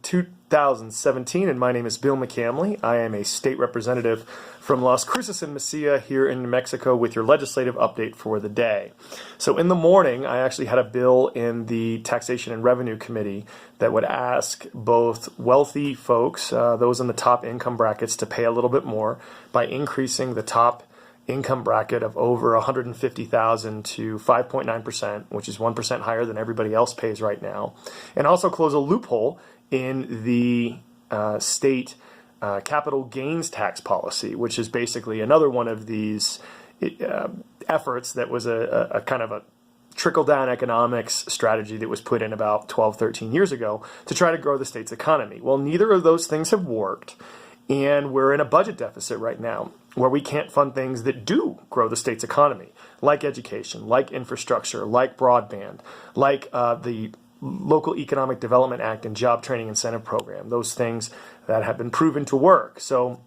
2017, and my name is Bill McCamley. I am a state representative from Las Cruces and Mesilla here in New Mexico with your legislative update for the day. So in the morning, I actually had a bill in the Taxation and Revenue Committee that would ask both wealthy folks, those in the top income brackets, to pay a little bit more by increasing the top income bracket of over $150,000 to 5.9%, which is 1% higher than everybody else pays right now, and also close a loophole in the state capital gains tax policy, which is basically another one of these efforts that was a kind of a trickle-down economics strategy that was put in about 12, 13 years ago to try to grow the state's economy. Well, neither of those things have worked, and we're in a budget deficit right now where we can't fund things that do grow the state's economy, like education, like infrastructure, like broadband, like the Local Economic Development Act and Job Training Incentive Program, those things that have been proven to work. So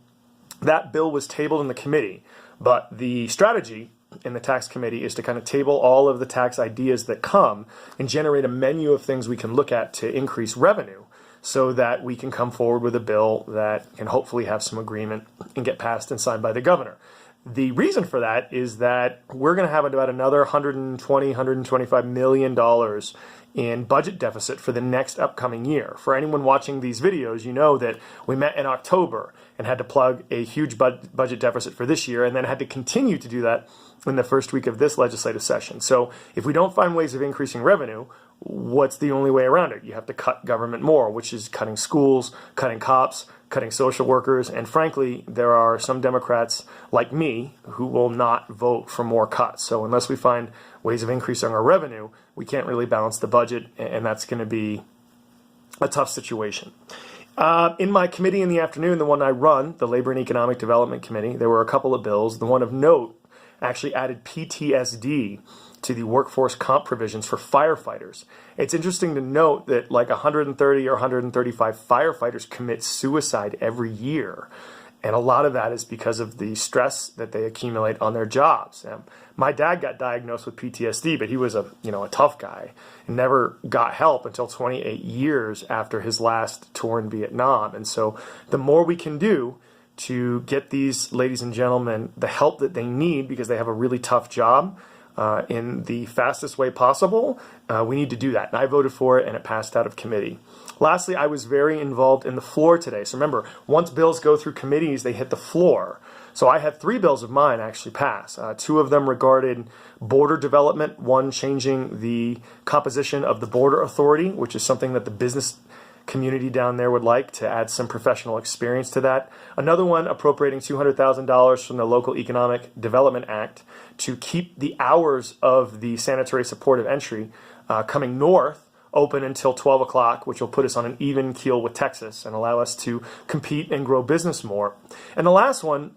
that bill was tabled in the committee, but the strategy in the tax committee is to kind of table all of the tax ideas that come and generate a menu of things we can look at to increase revenue so that we can come forward with a bill that can hopefully have some agreement and get passed and signed by the governor. The reason for that is that we're going to have about another $125 million in budget deficit for the next upcoming year. For anyone watching these videos, you know that we met in October and had to plug a huge budget deficit for this year and then had to continue to do that in the first week of this legislative session. So if we don't find ways of increasing revenue, what's the only way around it? You have to cut government more, which is cutting schools, cutting cops, cutting social workers, and frankly, there are some Democrats like me who will not vote for more cuts. So unless we find ways of increasing our revenue, we can't really balance the budget, and that's going to be a tough situation. In my committee in the afternoon, the one I run, the Labor and Economic Development Committee, there were a couple of bills. The one of note actually added PTSD to the workforce comp provisions for firefighters. It's interesting to note that like 130 or 135 firefighters commit suicide every year. And a lot of that is because of the stress that they accumulate on their jobs. My dad got diagnosed with PTSD, but he was a tough guy and never got help until 28 years after his last tour in Vietnam. And so the more we can do to get these ladies and gentlemen the help that they need because they have a really tough job in the fastest way possible, we need to do that. And I voted for it, and it passed out of committee. Lastly, I was very involved in the floor today. So remember, once bills go through committees, they hit the floor. So I had 3 bills of mine actually pass. 2 of them regarded border development, one changing the composition of the border authority, which is something that the business community down there would like, to add some professional experience to that. Another one appropriating $200,000 from the Local Economic Development Act to keep the hours of the sanitary supportive entry coming north open until 12 o'clock, which will put us on an even keel with Texas and allow us to compete and grow business more. And the last one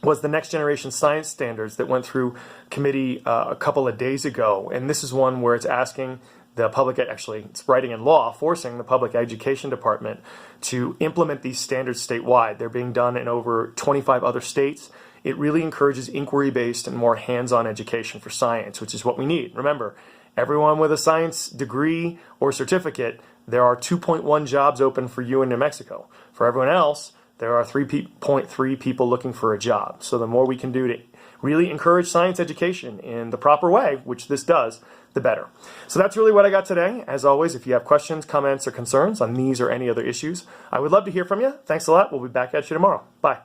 was the next generation science standards that went through committee a couple of days ago. And this is one where it's asking the public, actually it's writing in law, forcing the public education department to implement these standards statewide. They're being done in over 25 other states. It really encourages inquiry-based and more hands-on education for science, which is what we need. Remember, everyone with a science degree or certificate, there are 2.1 jobs open for you in New Mexico. For everyone else, there are 3.3 people looking for a job. So the more we can do to really encourage science education in the proper way, which this does, the better. So that's really what I got today. As always, if you have questions, comments, or concerns on these or any other issues, I would love to hear from you. Thanks a lot. We'll be back at you tomorrow. Bye.